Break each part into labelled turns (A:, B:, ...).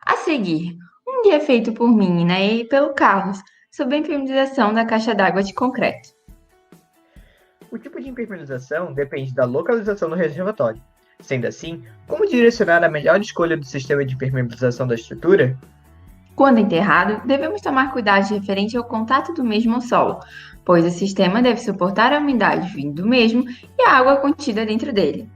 A: A seguir, um guia feito por mim, e pelo Carlos, sobre a impermeabilização da caixa d'água de concreto.
B: O tipo de impermeabilização depende da localização do reservatório. Sendo assim, como direcionar a melhor escolha do sistema de impermeabilização da estrutura?
A: Quando enterrado, devemos tomar cuidado referente ao contato do mesmo ao solo, pois o sistema deve suportar a umidade vindo do mesmo e a água contida dentro dele.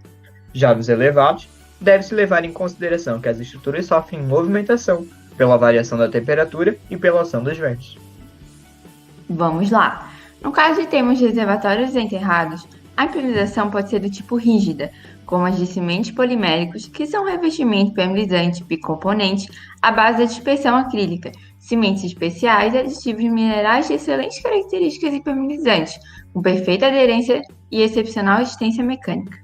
B: Já nos elevados, deve-se levar em consideração que as estruturas sofrem movimentação pela variação da temperatura e pela ação dos ventos.
A: Vamos lá! No caso de termos reservatórios enterrados, a impermeabilização pode ser do tipo rígida, como as de cimentos poliméricos, que são revestimento permeabilizante bicomponente à base da dispersão acrílica, cimentos especiais e aditivos minerais de excelentes características impermeabilizantes, com perfeita aderência e excepcional resistência mecânica.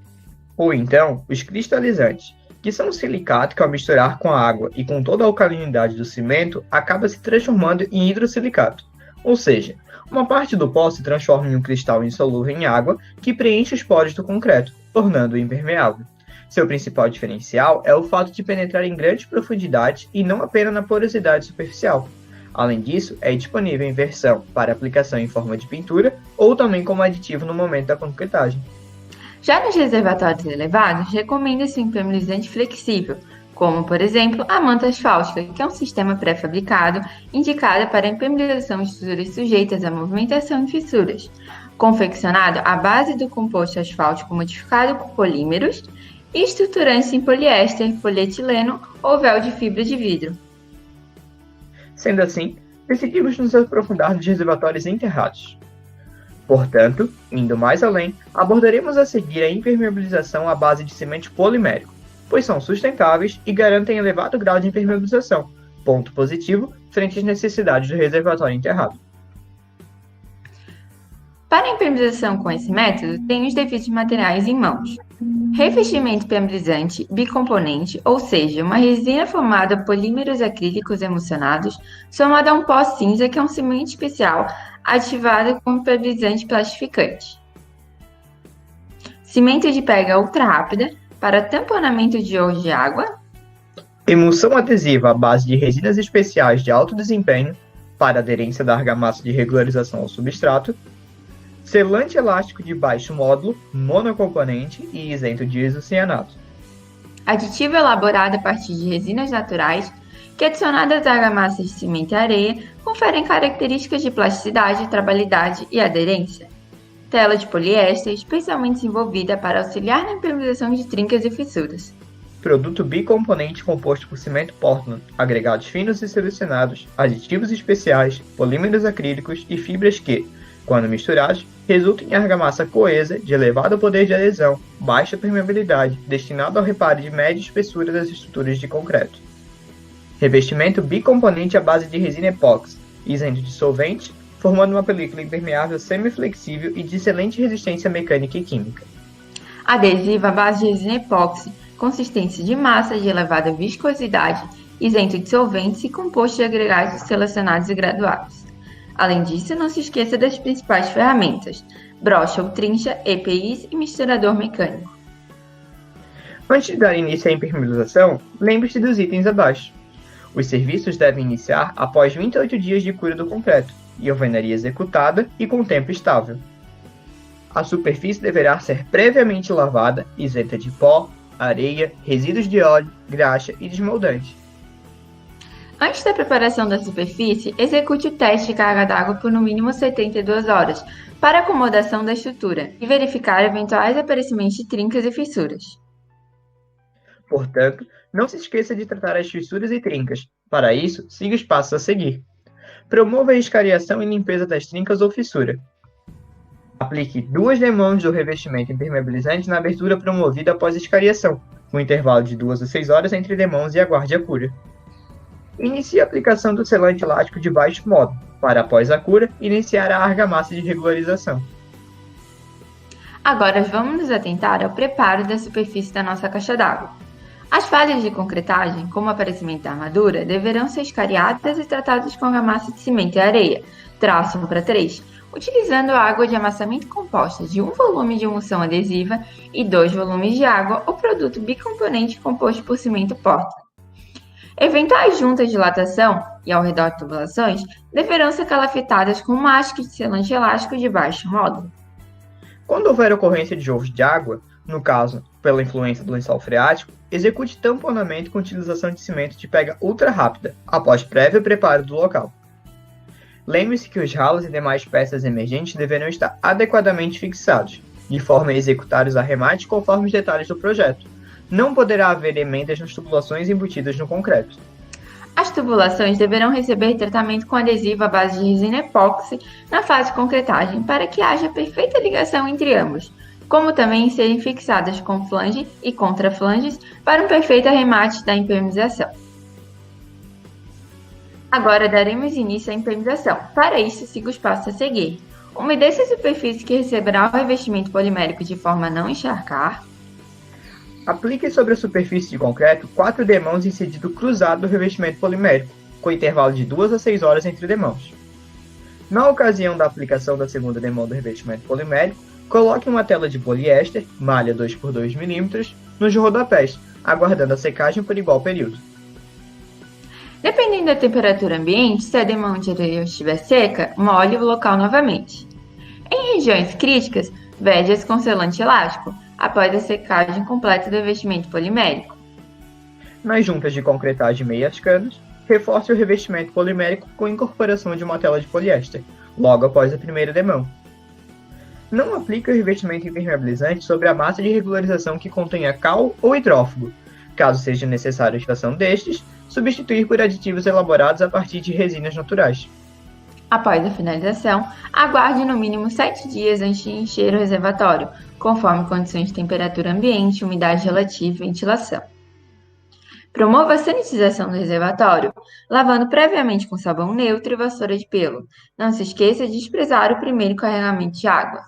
B: Ou então, os cristalizantes, que são um silicato que ao misturar com a água e com toda a alcalinidade do cimento, acaba se transformando em hidrossilicato. Ou seja, uma parte do pó se transforma em um cristal insolúvel em água que preenche os poros do concreto, tornando-o impermeável. Seu principal diferencial é o fato de penetrar em grandes profundidades e não apenas na porosidade superficial. Além disso, é disponível em versão para aplicação em forma de pintura ou também como aditivo no momento da concretagem.
A: Já nos reservatórios elevados, recomenda-se um impermeabilizante flexível, como, por exemplo, a manta asfáltica, que é um sistema pré-fabricado indicado para a impermeabilização de estruturas sujeitas a movimentação e fissuras, confeccionado à base do composto asfáltico modificado por polímeros e estruturantes em poliéster, polietileno ou véu de fibra de vidro.
B: Sendo assim, decidimos nos aprofundar nos reservatórios enterrados. Portanto, indo mais além, abordaremos a seguir a impermeabilização à base de cimento polimérico, pois são sustentáveis e garantem elevado grau de impermeabilização, ponto positivo frente às necessidades do reservatório enterrado.
A: Para a impermeabilização com esse método, tem os devidos materiais em mãos. Revestimento impermeabilizante bicomponente, ou seja, uma resina formada por polímeros acrílicos emulsionados, somada a um pó cinza que é um cimento especial ativado com impermeabilizante plastificante. Cimento de pega ultra rápida para tamponamento de iodo de água.
B: Emulsão adesiva à base de resinas especiais de alto desempenho para aderência da argamassa de regularização ao substrato. Selante elástico de baixo módulo, monocomponente e isento de isocianato.
A: Aditivo elaborado a partir de resinas naturais que, adicionadas à argamassa de cimento e areia, conferem características de plasticidade, trabalhidade e aderência. Tela de poliéster especialmente desenvolvida para auxiliar na impermeabilização de trincas e fissuras.
B: Produto bicomponente composto por cimento Portland, agregados finos e selecionados, aditivos especiais, polímeros acrílicos e fibras que, quando misturados, resultam em argamassa coesa de elevado poder de adesão, baixa permeabilidade, destinado ao reparo de média espessura das estruturas de concreto. Revestimento bicomponente à base de resina epóxi, isento de solventes, formando uma película impermeável semiflexível e de excelente resistência mecânica e química.
A: Adesivo à base de resina epóxi, consistência de massa de elevada viscosidade, isento de solventes e composto de agregados selecionados e graduados. Além disso, não se esqueça das principais ferramentas: brocha ou trincha, EPIs e misturador mecânico.
B: Antes de dar início à impermeabilização, lembre-se dos itens abaixo. Os serviços devem iniciar após 28 dias de cura do concreto e alvenaria executada e com tempo estável. A superfície deverá ser previamente lavada, isenta de pó, areia, resíduos de óleo, graxa e desmoldante.
A: Antes da preparação da superfície, execute o teste de carga d'água por no mínimo 72 horas para acomodação da estrutura e verificar eventuais aparecimentos de trincas e fissuras.
B: Portanto, não se esqueça de tratar as fissuras e trincas. Para isso, siga os passos a seguir. Promova a escariação e limpeza das trincas ou fissura. Aplique 2 demãos do revestimento impermeabilizante na abertura promovida após a escariação, com intervalo de 2 a 6 horas entre demãos e aguarde a cura. Inicie a aplicação do selante elástico de baixo módulo, para após a cura, iniciar a argamassa de regularização.
A: Agora vamos nos atentar ao preparo da superfície da nossa caixa d'água. As falhas de concretagem, como o aparecimento da armadura, deverão ser escariadas e tratadas com argamassa de cimento e areia, traço 1:3, utilizando água de amassamento composta de 1 volume de emulsão adesiva e 2 volumes de água ou produto bicomponente composto por cimento Portland. Eventuais juntas de dilatação e ao redor de tubulações deverão ser calafetadas com máscara de selante elástico de baixo módulo.
B: Quando houver ocorrência de jorros de água, no caso, pela influência do lençol freático, execute tamponamento com utilização de cimento de pega ultra rápida, após prévio preparo do local. Lembre-se que os ralos e demais peças emergentes deverão estar adequadamente fixados, de forma a executar os arremates conforme os detalhes do projeto. Não poderá haver emendas nas tubulações embutidas no concreto.
A: As tubulações deverão receber tratamento com adesivo à base de resina epóxi na fase de concretagem para que haja perfeita ligação entre ambos, como também serem fixadas com flange e contraflanges para um perfeito arremate da impermeabilização. Agora daremos início à impermeabilização. Para isso, siga os passos a seguir. Umedeça a superfície que receberá o revestimento polimérico de forma a não encharcar.
B: Aplique sobre a superfície de concreto 4 demãos em sentido cruzado do revestimento polimérico, com intervalo de 2 a 6 horas entre demãos. Na ocasião da aplicação da segunda demão do revestimento polimérico, coloque uma tela de poliéster, malha 2 por 2 mm, nos rodapés, aguardando a secagem por igual período.
A: Dependendo da temperatura ambiente, se a demão anterior estiver seca, molhe o local novamente. Em regiões críticas, vede-as com selante elástico, após a secagem completa do revestimento polimérico.
B: Nas juntas de concretagem meias canas, reforce o revestimento polimérico com incorporação de uma tela de poliéster, logo após a primeira demão. Não aplique o revestimento impermeabilizante sobre a massa de regularização que contenha cal ou hidrófugo. Caso seja necessária a extração destes, substituir por aditivos elaborados a partir de resinas naturais.
A: Após a finalização, aguarde no mínimo 7 dias antes de encher o reservatório, conforme condições de temperatura ambiente, umidade relativa e ventilação. Promova a sanitização do reservatório, lavando previamente com sabão neutro e vassoura de pelo. Não se esqueça de desprezar o primeiro carregamento de água.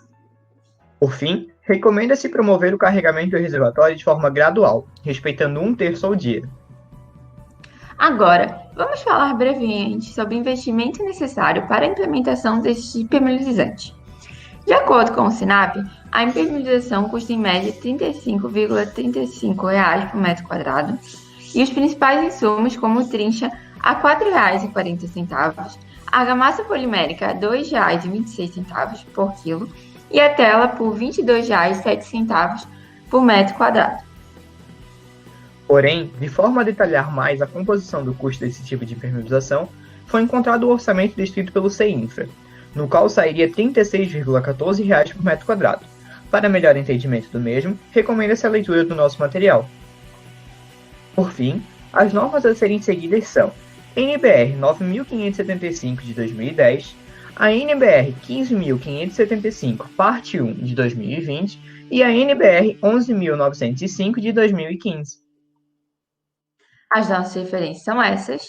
B: Por fim, recomenda-se promover o carregamento do reservatório de forma gradual, respeitando 1/3 ao dia.
A: Agora, vamos falar brevemente sobre o investimento necessário para a implementação deste impermeabilizante. De acordo com o Sinap, a impermeabilização custa em média R$ 35,35 por metro quadrado e os principais insumos, como trincha, a R$ 4,40, a argamassa polimérica a R$ 2,26 por quilo e a tela por R$ 22,07 por metro quadrado.
B: Porém, de forma a detalhar mais a composição do custo desse tipo de impermeabilização, foi encontrado o orçamento descrito pelo CEINFRA, no qual sairia R$ 36,14 por metro quadrado. Para melhor entendimento do mesmo, recomenda-se a leitura do nosso material. Por fim, as normas a serem seguidas são NBR 9575 de 2010, a NBR 15575, parte 1 de 2020 e a NBR 11905 de 2015.
A: As nossas referências são essas.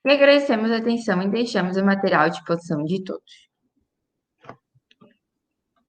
A: E agradecemos a atenção e deixamos o material à disposição de todos.